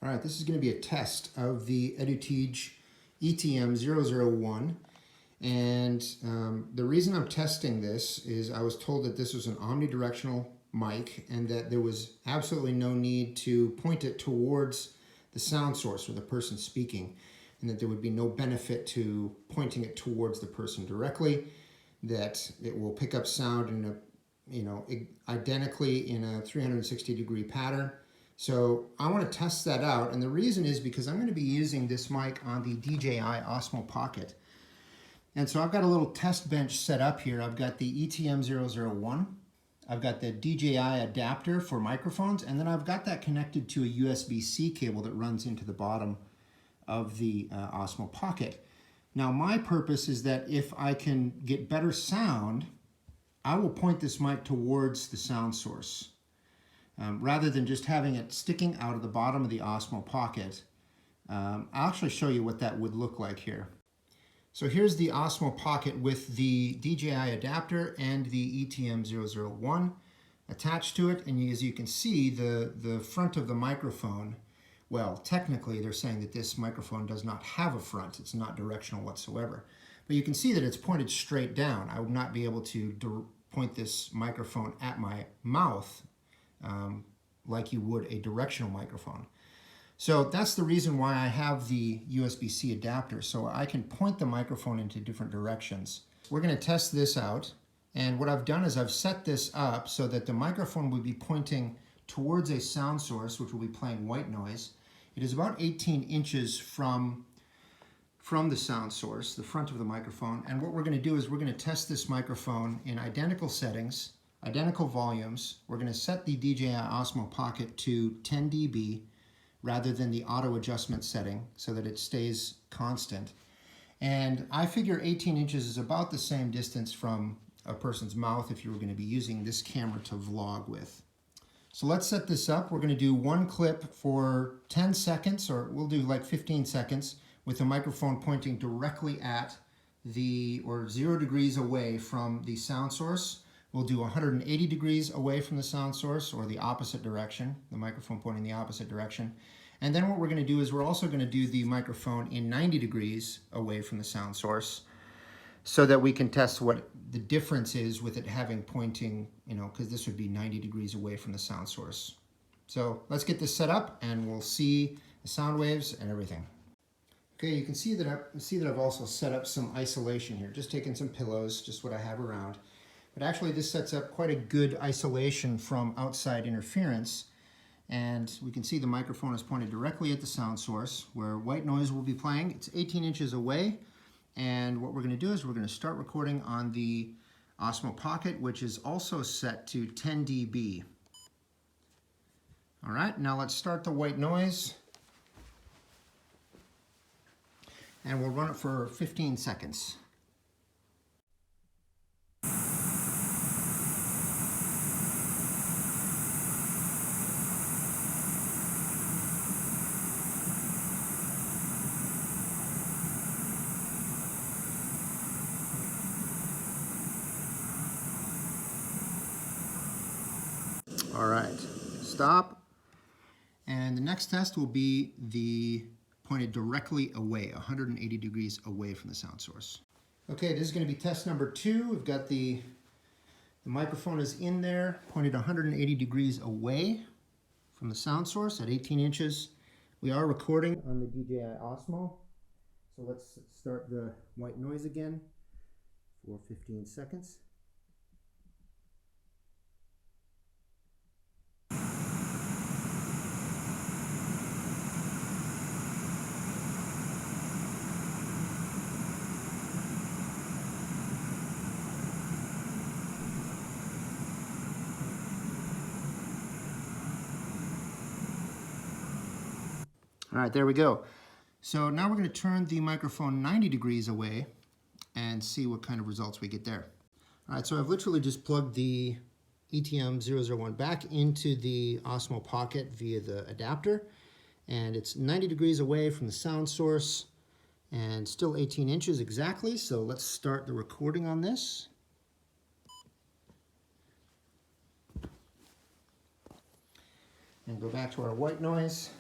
All right, this is going to be a test of the Edutige ETM-001. And the reason I'm testing this is I was told that this was an omnidirectional mic and that there was absolutely no need to point it towards the sound source or the person speaking, and that there would be no benefit to pointing it towards the person directly, that it will pick up sound in a, identically in a 360-degree pattern. So I want to test that out, and the reason is because I'm going to be using this mic on the DJI Osmo Pocket. And so I've got a little test bench set up here. I've got the ETM-001, I've got the DJI adapter for microphones, and then I've got that connected to a USB-C cable that runs into the bottom of the Osmo Pocket. Now my purpose is that if I can get better sound, I will point this mic towards the sound source. Rather than just having it sticking out of the bottom of the Osmo Pocket. I'll actually show you what that would look like here. So here's the Osmo Pocket with the DJI adapter and the ETM-001 attached to it, and as you can see, the front of the microphone, well, technically they're saying that this microphone does not have a front. It's not directional whatsoever. But you can see that it's pointed straight down. I would not be able to point this microphone at my mouth like you would a directional microphone. So that's the reason why I have the USB-C adapter, so I can point the microphone into different directions. We're going to test this out, and what I've done is I've set this up so that the microphone will be pointing towards a sound source, which will be playing white noise. It is about 18 inches from the sound source, the front of the microphone, and what we're going to do is we're going to test this microphone in identical settings, identical volumes. We're going to set the DJI Osmo Pocket to 10 dB rather than the auto adjustment setting so that it stays constant. And I figure 18 inches is about the same distance from a person's mouth if you were going to be using this camera to vlog with. So let's set this up. We're going to do one clip for 10 seconds, or we'll do like 15 seconds with the microphone pointing directly at or 0 degrees away from the sound source. We'll do 180 degrees away from the sound source, or the opposite direction, the microphone pointing the opposite direction. And then what we're going to do is we're also going to do the microphone in 90 degrees away from the sound source so that we can test what the difference is with it having pointing, because this would be 90 degrees away from the sound source. So let's get this set up and we'll see the sound waves and everything. Okay, you can see that I've also set up some isolation here, just taking some pillows, just what I have around. But actually this sets up quite a good isolation from outside interference, and we can see the microphone is pointed directly at the sound source where white noise will be playing. It's 18 inches away, and what we're going to do is we're going to start recording on the Osmo Pocket, which is also set to 10 dB. All right, now let's start the white noise, and we'll run it for 15 seconds. All right, stop. And the next test will be pointed directly away, 180 degrees away from the sound source. Okay, this is going to be test number 2. We've got the microphone is in there, pointed 180 degrees away from the sound source at 18 inches. We are recording on the DJI Osmo. So let's start the white noise again for 15 seconds. All right, there we go. So now we're going to turn the microphone 90 degrees away and see what kind of results we get there. All right, so I've literally just plugged the ETM-001 back into the Osmo Pocket via the adapter, and it's 90 degrees away from the sound source and still 18 inches exactly. So let's start the recording on this. And go back to our white noise.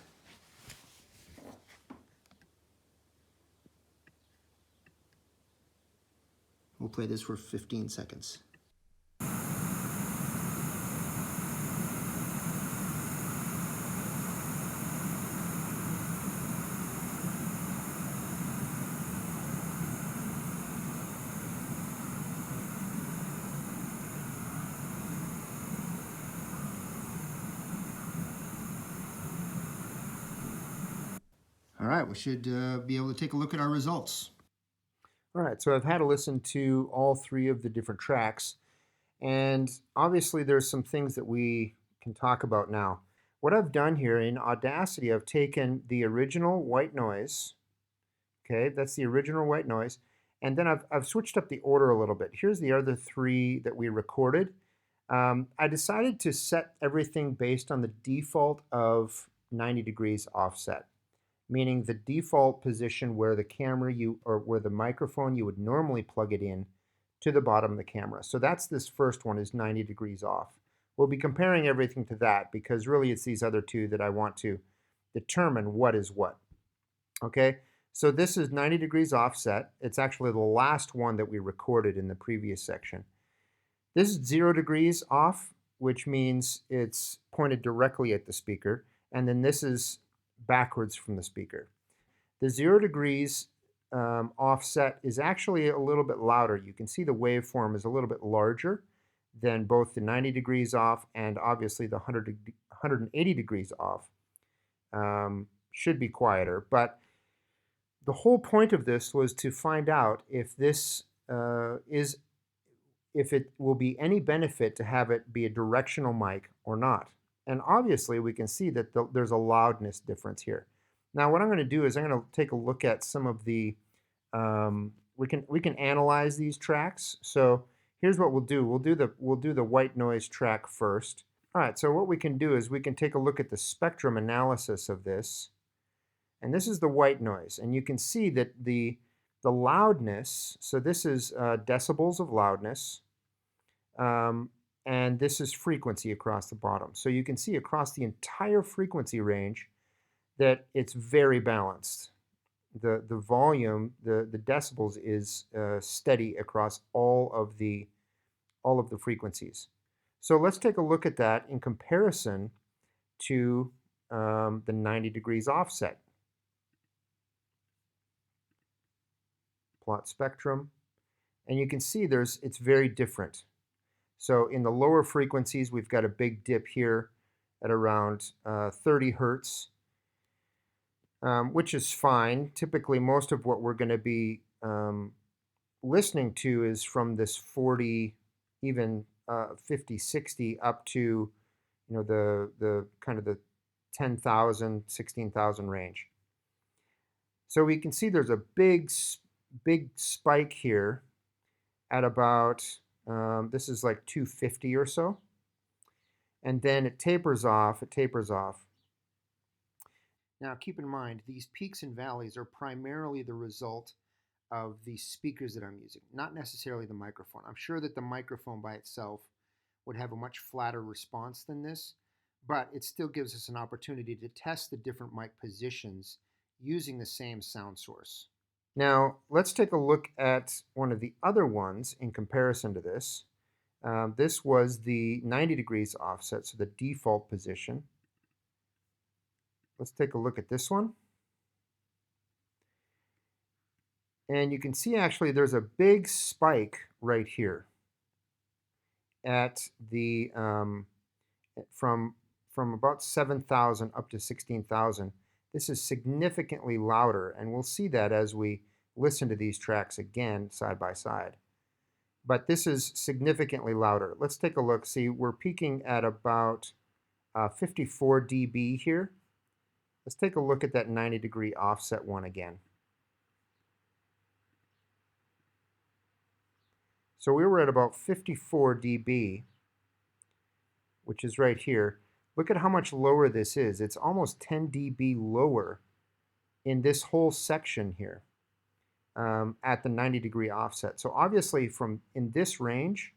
We'll play this for 15 seconds. All right, we should be able to take a look at our results. All right, so I've had to listen to all three of the different tracks, and obviously there's some things that we can talk about now. What I've done here in Audacity, I've taken the original white noise, okay, that's the original white noise, and then I've switched up the order a little bit. Here's the other three that we recorded. I decided to set everything based on the default of 90 degrees offset, meaning the default position where the camera or where the microphone you would normally plug it in to the bottom of the camera. So that's this first one is 90 degrees off. We'll be comparing everything to that because really it's these other two that I want to determine what is what. Okay, so this is 90 degrees offset. It's actually the last one that we recorded in the previous section. This is 0 degrees off, which means it's pointed directly at the speaker, and then this is backwards from the speaker. The 0 degrees offset is actually a little bit louder. You can see the waveform is a little bit larger than both the 90 degrees off and obviously the 180 degrees off. Should be quieter, but the whole point of this was to find out if this if it will be any benefit to have it be a directional mic or not. And obviously we can see that there's a loudness difference here. Now what I'm going to do is I'm going to take a look at some of the, we can analyze these tracks. So here's what we'll do. We'll do the white noise track first. All right, so what we can do is we can take a look at the spectrum analysis of this. And this is the white noise. And you can see that the loudness, so this is decibels of loudness, and this is frequency across the bottom. So you can see across the entire frequency range that it's very balanced. The volume, the decibels is steady across all of the frequencies. So let's take a look at that in comparison to the 90 degrees offset. Plot spectrum, and you can see it's very different. So in the lower frequencies, we've got a big dip here at around 30 hertz, which is fine. Typically, most of what we're going to be listening to is from this 40, even 50, 60 up to the kind of the 10,000, 16,000 range. So we can see there's a big spike here at about, this is like 250 or so. And then it tapers off, Now keep in mind, these peaks and valleys are primarily the result of the speakers that I'm using, not necessarily the microphone. I'm sure that the microphone by itself would have a much flatter response than this, but it still gives us an opportunity to test the different mic positions using the same sound source. Now, let's take a look at one of the other ones in comparison to this. This was the 90 degrees offset, so the default position. Let's take a look at this one. And you can see actually there's a big spike right here at the, from about 7,000 up to 16,000. This is significantly louder, and we'll see that as we listen to these tracks again side by side. But this is significantly louder. Let's take a look. See, we're peaking at about 54 dB here. Let's take a look at that 90 degree offset one again. So we were at about 54 dB, which is right here. Look at how much lower this is. It's almost 10 dB lower in this whole section here at the 90 degree offset. So obviously from in this range,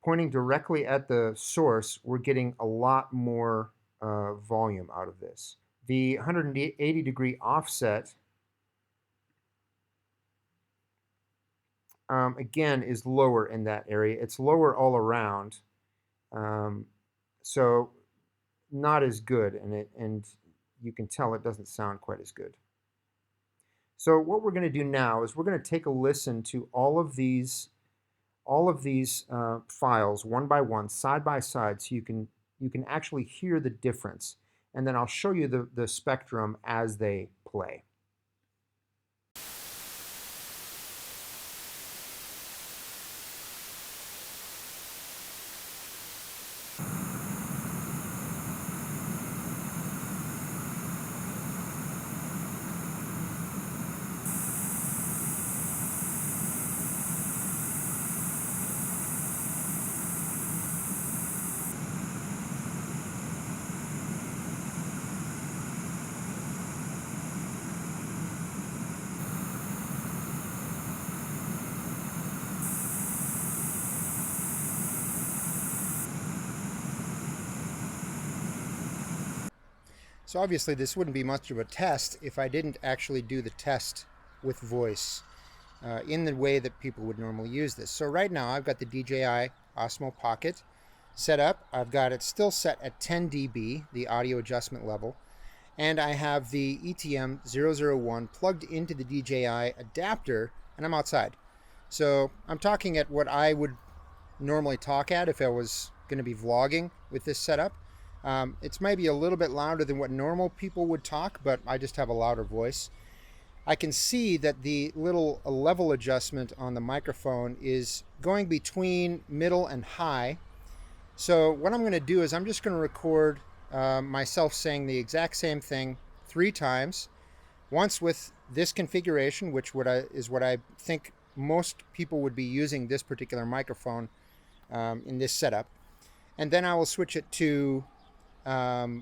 pointing directly at the source, we're getting a lot more volume out of this. The 180 degree offset again, is lower in that area. It's lower all around, so not as good, and you can tell it doesn't sound quite as good. So what we're going to do now is we're going to take a listen to all of these files one by one, side by side, so you can actually hear the difference, and then I'll show you the spectrum as they play. So obviously this wouldn't be much of a test if I didn't actually do the test with voice in the way that people would normally use this. So right now I've got the DJI Osmo Pocket set up. I've got it still set at 10 dB, the audio adjustment level, and I have the ETM-001 plugged into the DJI adapter, and I'm outside. So I'm talking at what I would normally talk at if I was going to be vlogging with this setup. It's maybe a little bit louder than what normal people would talk, but I just have a louder voice. I can see that the little level adjustment on the microphone is going between middle and high. So what I'm going to do is I'm just going to record myself saying the exact same thing 3 times. Once with this configuration, which is what I think most people would be using this particular microphone in this setup. And then I will switch it to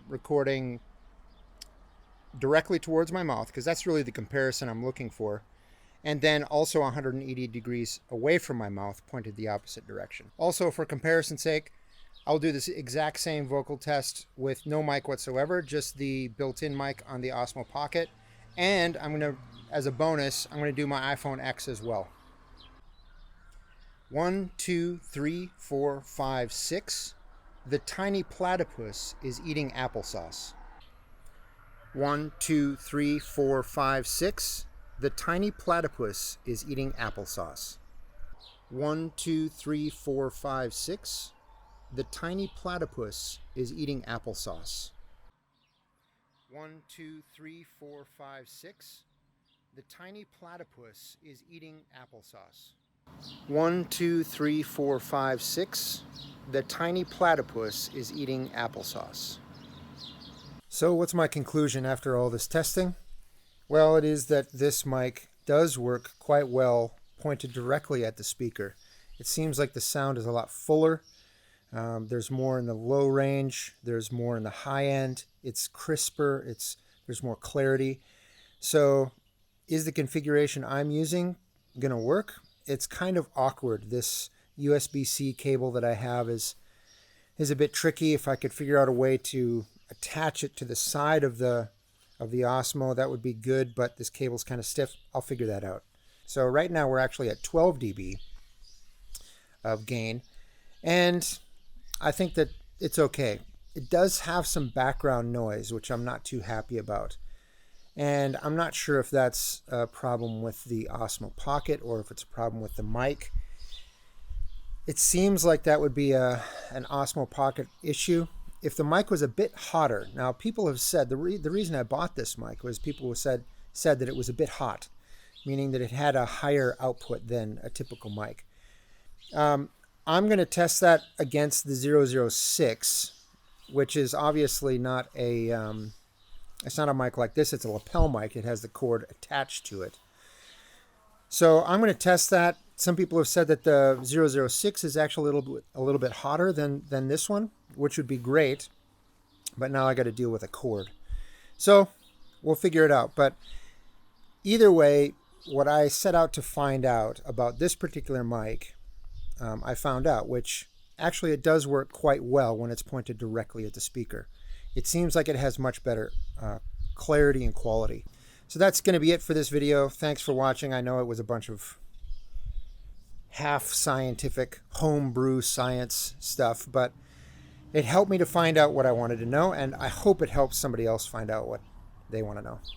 recording directly towards my mouth, because that's really the comparison I'm looking for, and then also 180 degrees away from my mouth, pointed the opposite direction. Also, for comparison's sake, I'll do this exact same vocal test with no mic whatsoever, just the built-in mic on the Osmo Pocket, and I'm going to, as a bonus, I'm going to do my iPhone X as well. 1, 2, 3, 4, 5, 6. The tiny platypus is eating applesauce. 1, 2, 3, 4, 5, 6. The tiny platypus is eating applesauce. 1, 2, 3, 4, 5, 6. The tiny platypus is eating applesauce. 1, 2, 3, 4, 5, 6. The tiny platypus is eating applesauce. 1, 2, 3, 4, 5, 6. The tiny platypus is eating applesauce. So what's my conclusion after all this testing? Well, it is that this mic does work quite well pointed directly at the speaker. It seems like the sound is a lot fuller. There's more in the low range. There's more in the high end. It's crisper. There's more clarity. So is the configuration I'm using going to work? It's kind of awkward. This USB-C cable that I have is a bit tricky. If I could figure out a way to attach it to the side of the Osmo, that would be good, but this cable's kind of stiff. I'll figure that out. So right now we're actually at 12 dB of gain, and I think that it's okay. It does have some background noise, which I'm not too happy about. And I'm not sure if that's a problem with the Osmo Pocket or if it's a problem with the mic. It seems like that would be an Osmo Pocket issue. If the mic was a bit hotter, now people have said, the reason I bought this mic was people have said that it was a bit hot, meaning that it had a higher output than a typical mic. I'm going to test that against the 006, which is obviously not it's not a mic like this. It's a lapel mic. It has the cord attached to it. So I'm going to test that. Some people have said that the 006 is actually a little bit hotter than this one, which would be great. But now I got to deal with a cord. So we'll figure it out. But either way, what I set out to find out about this particular mic, I found out, which actually it does work quite well when it's pointed directly at the speaker. It seems like it has much better clarity and quality. So that's going to be it for this video. Thanks for watching. I know it was a bunch of half scientific homebrew science stuff, but it helped me to find out what I wanted to know, and I hope it helps somebody else find out what they want to know.